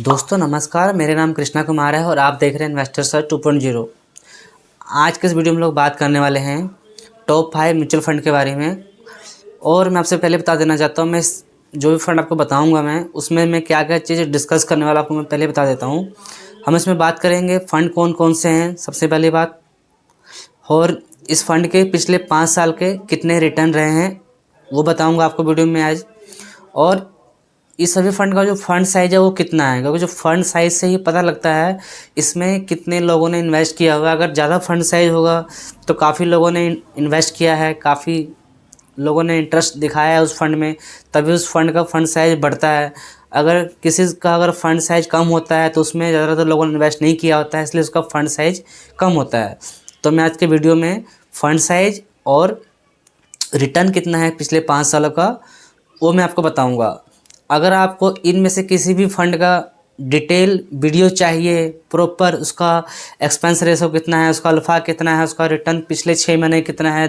दोस्तों नमस्कार, मेरा नाम कृष्णा कुमार है और आप देख रहे हैं इन्वेस्टर सर्च 2.0। आज के इस वीडियो में लोग बात करने वाले हैं टॉप 5 म्यूचुअल फंड के बारे में। और मैं आपसे पहले बता देना चाहता हूँ, मैं जो भी फंड आपको बताऊंगा मैं उसमें मैं क्या क्या चीज़ें डिस्कस करने वाला आपको मैं पहले बता देता हूँ। हम इसमें बात करेंगे फ़ंड कौन कौन से हैं सबसे पहली बात, और इस फंड के पिछले 5 साल के कितने रिटर्न रहे हैं वो बताऊँगा आपको वीडियो में आज। और इस सभी फंड का जो फंड साइज़ है वो कितना है, क्योंकि जो फंड साइज़ से ही पता लगता है इसमें कितने लोगों ने इन्वेस्ट किया हुआ है। अगर ज़्यादा फंड साइज़ होगा तो काफ़ी लोगों ने इन्वेस्ट किया है, काफ़ी लोगों ने इंटरेस्ट दिखाया है उस फंड में, तभी उस फंड का फंड साइज़ बढ़ता है। अगर किसी का अगर फंड साइज़ कम होता है तो उसमें ज़्यादातर लोगों ने इन्वेस्ट नहीं किया होता है, इसलिए उसका फंड साइज़ कम होता है। तो मैं आज के वीडियो में फ़ंड साइज़ और रिटर्न कितना है पिछले 5 सालों का वो मैं आपको बताऊँगा। अगर आपको इनमें से किसी भी फंड का डिटेल वीडियो चाहिए, प्रॉपर उसका एक्सपेंस रेशो कितना है, उसका अल्फ़ा कितना है, उसका रिटर्न पिछले 6 महीने कितना है,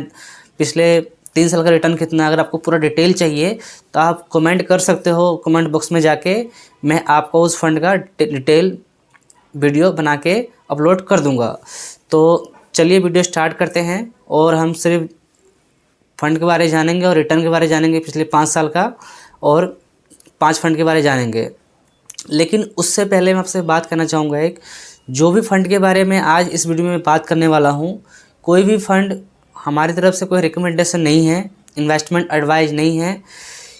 पिछले 3 साल का रिटर्न कितना है, अगर आपको पूरा डिटेल चाहिए तो आप कमेंट कर सकते हो कमेंट बॉक्स में जाके। मैं आपको उस फंड का डिटेल वीडियो बना के अपलोड कर दूँगा। तो चलिए वीडियो स्टार्ट करते हैं और हम सिर्फ फंड के बारे जानेंगे और रिटर्न के बारे जानेंगे पिछले 5 साल का, और 5 फंड के बारे जानेंगे। लेकिन उससे पहले मैं आपसे बात करना चाहूँगा, एक जो भी फंड के बारे में आज इस वीडियो में बात करने वाला हूँ, कोई भी फंड हमारी तरफ से कोई रिकमेंडेशन नहीं है, इन्वेस्टमेंट एडवाइस नहीं है।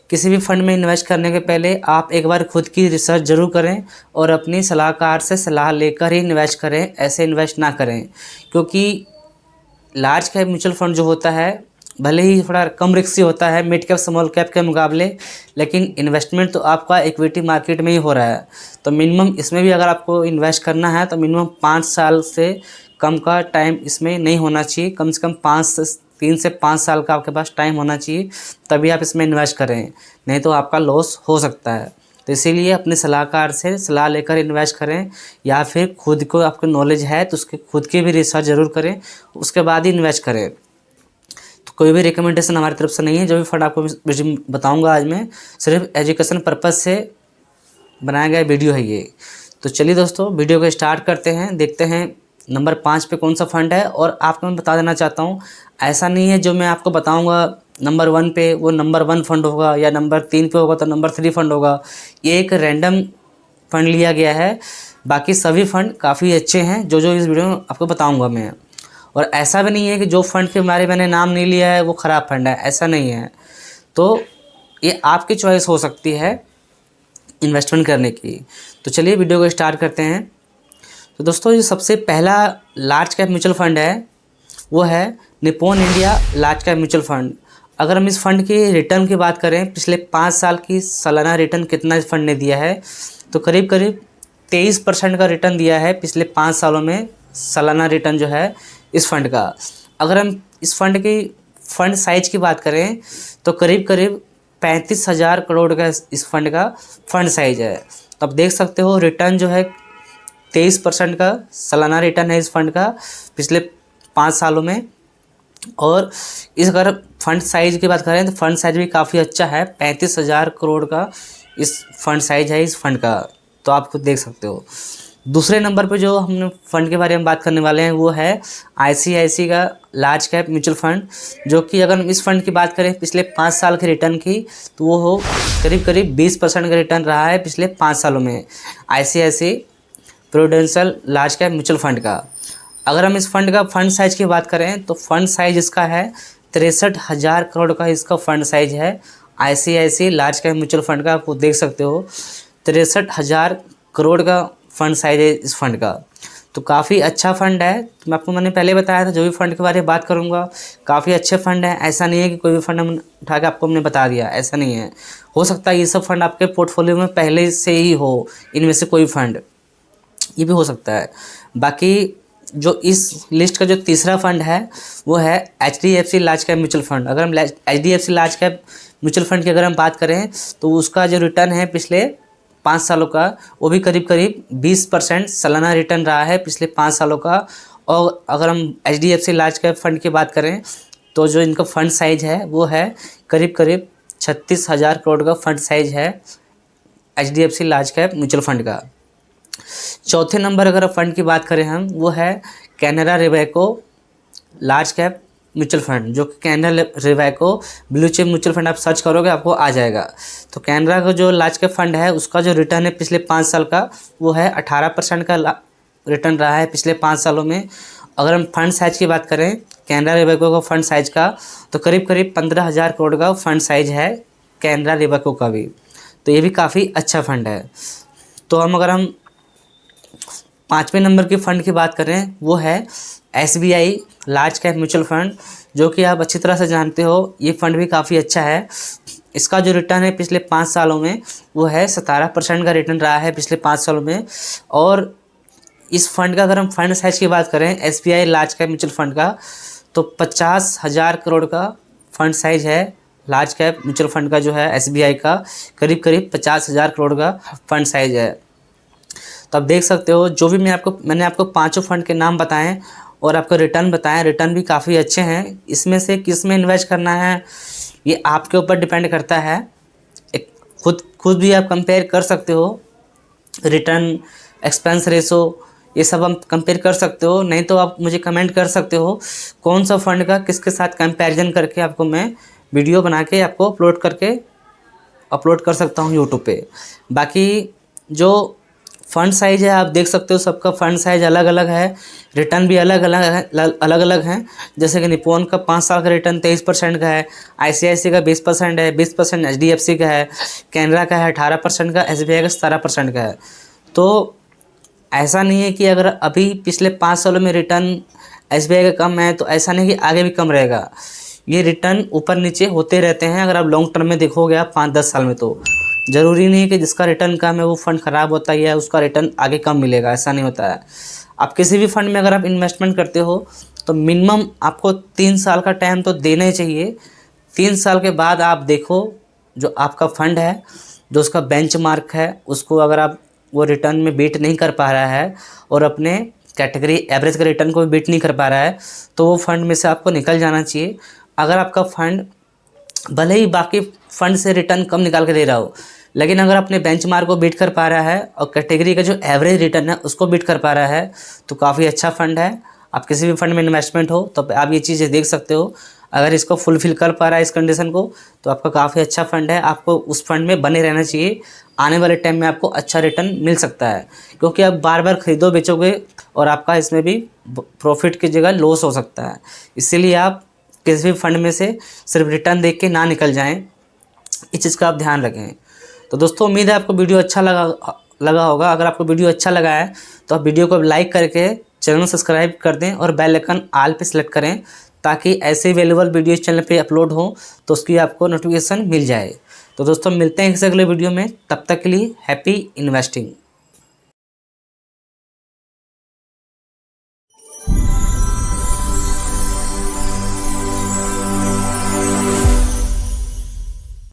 किसी भी फंड में इन्वेस्ट करने के पहले आप एक बार खुद की रिसर्च ज़रूर करें और अपनी सलाहकार से सलाह लेकर ही इन्वेस्ट करें, ऐसे इन्वेस्ट ना करें। क्योंकि लार्ज कैप म्यूचुअल फंड जो होता है भले ही थोड़ा कम रिस्की होता है मिड कैप स्मॉल कैप के मुकाबले, लेकिन इन्वेस्टमेंट तो आपका इक्विटी मार्केट में ही हो रहा है। तो मिनिमम इसमें भी अगर आपको इन्वेस्ट करना है तो मिनिमम 5 साल से कम का टाइम इसमें नहीं होना चाहिए। कम से कम 3 से 5 साल का आपके पास टाइम होना चाहिए, तभी आप इसमें इन्वेस्ट करें, नहीं तो आपका लॉस हो सकता है। तो इसीलिए अपने सलाहकार से सलाह लेकर इन्वेस्ट करें, या फिर खुद को आपको नॉलेज है तो उसके खुद की भी रिसर्च ज़रूर करें, उसके बाद ही इन्वेस्ट करें। तो कोई भी रिकमेंडेशन हमारी तरफ से नहीं है। जो भी फंड आपको बताऊंगा आज मैं सिर्फ एजुकेशन पर्पज़ से बनाया गया वीडियो है ये। तो चलिए दोस्तों वीडियो को स्टार्ट करते हैं, देखते हैं नंबर 5 पे कौन सा फंड है। और आपको मैं बता देना चाहता हूँ, ऐसा नहीं है जो मैं आपको बताऊँगा नंबर 1 पे वो नंबर 1 फंड होगा, या नंबर 3 पे होगा तो नंबर 3 फंड होगा। ये एक रैंडम फंड लिया गया है, बाकी सभी फंड काफ़ी अच्छे हैं जो इस वीडियो में आपको बताऊँगा मैं। और ऐसा भी नहीं है कि जो फंड के बारे में मैंने नाम नहीं लिया है वो ख़राब फंड है, ऐसा नहीं है। तो ये आपकी चॉइस हो सकती है इन्वेस्टमेंट करने की। तो चलिए वीडियो को स्टार्ट करते हैं। तो दोस्तों ये सबसे पहला लार्ज कैप म्यूचुअल फंड है वो है Nippon India large cap mutual fund. अगर हम इस फंड की रिटर्न की बात करें, पिछले 5 साल की सालाना रिटर्न कितना इस फंड ने दिया है, तो करीब करीब 23% का रिटर्न दिया है पिछले 5 सालों में, सालाना रिटर्न जो है इस फंड का। अगर हम इस फंड की फंड साइज की बात करें तो करीब करीब 35,000 करोड़ का इस फंड का फंड साइज है। तो आप देख सकते हो रिटर्न जो है 23% का सालाना रिटर्न है इस फंड का पिछले 5 सालों में। और इस अगर फंड साइज की बात करें तो फंड साइज भी काफ़ी अच्छा है, 35,000 करोड़ का इस फंड साइज है इस फंड का, तो आप खुद देख सकते हो। दूसरे नंबर पे जो हमने फ़ंड के बारे में बात करने वाले हैं वो है ICICI का लार्ज कैप म्यूचुअल फंड, जो कि अगर हम इस फंड की बात करें पिछले 5 साल के रिटर्न की तो वो हो करीब करीब 20% का रिटर्न रहा है पिछले 5 सालों में ICICI prudential large cap mutual fund का। अगर हम इस फंड का फंड साइज की बात करें तो फंड साइज इसका है 63,000 करोड़ का इसका फंड साइज है ICICI large cap mutual fund का। आपको देख सकते हो 63,000 करोड़ का फंड साइज है इस फंड का, तो काफ़ी अच्छा फंड है। तो मैंने पहले बताया था जो भी फंड के बारे में बात करूंगा काफ़ी अच्छे फंड है। ऐसा नहीं है कि कोई भी फंड हम उठा के आपको हमने बता दिया, ऐसा नहीं है। हो सकता है ये सब फंड आपके पोर्टफोलियो में पहले से ही हो, इनमें से कोई फंड, ये भी हो सकता है। बाकी जो इस लिस्ट का जो तीसरा फंड है वो है HDFC large cap mutual fund. अगर हम HDFC large cap mutual fund की अगर हम बात करें तो उसका जो रिटर्न है पिछले 5 सालों का वो भी करीब करीब 20% सालाना रिटर्न रहा है पिछले 5 सालों का। और अगर हम HDFC लार्ज कैप फंड की बात करें तो जो इनका फंड साइज है वो है करीब करीब 36,000 करोड़ का फंड साइज है HDFC large cap mutual fund का। चौथे नंबर अगर फंड की बात करें हम, वो है Canara Robeco large cap mutual fund, जो कि Canara Robeco blue chip mutual fund आप सर्च करोगे आपको आ जाएगा। तो कैनरा का जो लार्ज कैप फंड है उसका जो रिटर्न है पिछले 5 साल का, वो है 18% का रिटर्न रहा है पिछले 5 सालों में। अगर हम फंड साइज की बात करें कैनरा रोबेको का फंड साइज का, तो करीब करीब 15,000 करोड़ का फंड साइज है कैनरा रोबेको का भी। तो ये भी काफ़ी अच्छा फंड है। तो अगर हम 5वें नंबर के फंड की बात करें, वो है SBI large cap mutual fund, जो कि आप अच्छी तरह से जानते हो ये फंड भी काफ़ी अच्छा है। इसका जो रिटर्न है पिछले 5 सालों में, वो है 17% का रिटर्न रहा है पिछले 5 सालों में। और इस फंड का अगर हम फंड साइज की बात करें SBI large cap mutual fund का, तो 50,000 करोड़ का फंड साइज है। लार्ज कैप म्यूचुअल फंड का जो है SBI का करीब करीब 50,000 करोड़ का फंड साइज है। तो आप देख सकते हो जो भी मैंने आपको 5 फंड के नाम बताएं और आपको रिटर्न बताएं, रिटर्न भी काफ़ी अच्छे हैं। इसमें से किस में इन्वेस्ट करना है ये आपके ऊपर डिपेंड करता है। एक खुद भी आप कंपेयर कर सकते हो, रिटर्न एक्सपेंस रेशो ये सब हम कंपेयर कर सकते हो। नहीं तो आप मुझे कमेंट कर सकते हो कौन सा फंड का किसके साथ कंपैरिजन करके आपको मैं वीडियो बना के आपको अपलोड कर सकता हूँ यूट्यूब पे। बाकी जो फंड साइज है आप देख सकते हो, सबका फंड साइज अलग अलग है, रिटर्न भी अलग अलग हैं। जैसे कि निप्पॉन का 5 साल का रिटर्न 23% का है, ICICI का 20% है, 20% HDFC का है, कैनरा का है 18% का, SBI का 17% का है। तो ऐसा नहीं है कि अगर अभी पिछले 5 सालों में रिटर्न SBI का कम है तो ऐसा नहीं कि आगे भी कम रहेगा। ये रिटर्न ऊपर नीचे होते रहते हैं। अगर आप लॉन्ग टर्म में देखोगे आप 5-10 साल में, तो ज़रूरी नहीं है कि जिसका रिटर्न कम है वो फंड ख़राब होता है या उसका रिटर्न आगे कम मिलेगा, ऐसा नहीं होता है। आप किसी भी फंड में अगर आप इन्वेस्टमेंट करते हो तो मिनिमम आपको 3 साल का टाइम तो देना ही चाहिए। 3 साल के बाद आप देखो जो आपका फंड है, जो उसका बेंचमार्क है, उसको अगर आप वो रिटर्न में बीट नहीं कर पा रहा है और अपने कैटेगरी एवरेज के रिटर्न को भी बीट नहीं कर पा रहा है, तो वो फंड में से आपको निकल जाना चाहिए। अगर आपका फंड भले ही बाकी फंड से रिटर्न कम निकाल के दे रहा हो, लेकिन अगर अपने बेंचमार्क को बीट कर पा रहा है और कैटेगरी का जो एवरेज रिटर्न है उसको बीट कर पा रहा है, तो काफ़ी अच्छा फंड है। आप किसी भी फंड में इन्वेस्टमेंट हो तो आप ये चीज़ें देख सकते हो। अगर इसको फुलफ़िल कर पा रहा है इस कंडीशन को, तो आपका काफ़ी अच्छा फंड है। आपको उस फंड में बने रहना चाहिए। आने वाले टाइम में आपको अच्छा रिटर्न मिल सकता है, क्योंकि आप बार बार खरीदो बेचोगे और आपका इसमें भी प्रॉफिट की जगह लॉस हो सकता है। इसीलिए आप किसी भी फंड में से सिर्फ रिटर्न देख के ना निकल जाएं, इस चीज़ का आप ध्यान रखें। तो दोस्तों उम्मीद है आपको वीडियो अच्छा लगा होगा। अगर आपको वीडियो अच्छा लगा है तो आप वीडियो को लाइक करके चैनल सब्सक्राइब कर दें और बेल आइकन ऑल पे सेलेक्ट करें, ताकि ऐसे वैल्यूएबल वीडियो इस चैनल पे अपलोड हो तो उसकी आपको नोटिफिकेशन मिल जाए। तो दोस्तों मिलते हैं किसी अगले वीडियो में, तब तक के लिए हैप्पी इन्वेस्टिंग।